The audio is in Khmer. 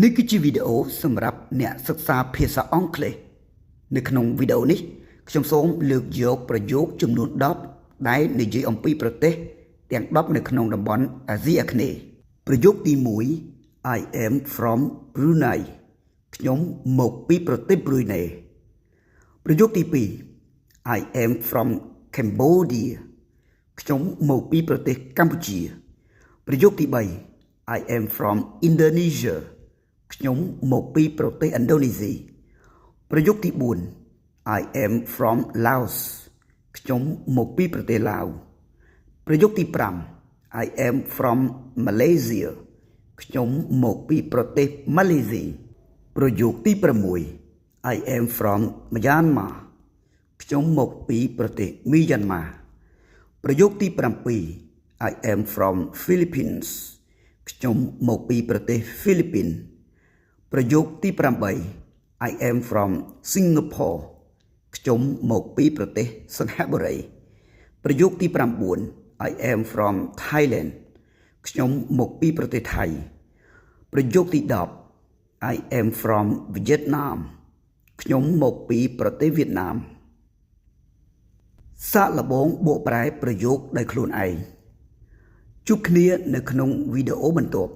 នេះគឺជាវីដេអូសម្រាប់អ្នកសិក្សាភាសាអង់គ្លេសនៅក្នុងវីដេអូនេះខ្ញុំសូមលើកយកប្រយោគចំនួន10ដែលនិយាយអំពីប្រទេសទាំង10នៅក្នុងតំបន់អាស៊ីអាគ្នេយ៍ប្រយោគទី1 I am from Brunei ខ្ញុំមកពីប្រទេស Brunei ប្រយោគទី2 I am from Cambodia ខ្ញុំមកពីប្រទេសកម្ពុជាប្រយោគទី3 I am from Indonesia ខ្ញុំមកពីប្រទេសឥណ្ឌូនេស៊ីប្រយោគទី4 I am from Laos ខ្ញុំមកពីប្រទេសឡាវប្រយោគទី5 I am from Malaysia ខ្ញុំមកពីប្រទេសម៉ាឡេស៊ីប្រយោគទី6 I am from Myanmar ខ្ញុំមកពីប្រទេសមីយ៉ាន់ម៉ាប្រយោគទី7 I am from Philippines ខ្ញុំមកពីប្រទេសហ្វីលីពីនប្រយោគទី8 I am from Singapore ខ្ញុំមកពីប្រទេសសិង្ហបុរីប្រយោគទី9 I am from Thailand ខ្ញុំមកពីប្រទេសថៃប្រយោគទី10 I am from Vietnam ខ្ញុំមកពីប្រទេសវៀតណាមសាកល្បងបកប្រែប្រយោគដោយខ្លួនឯងជួបគ្នានៅក្នុងវីដេអូបន្ទាប់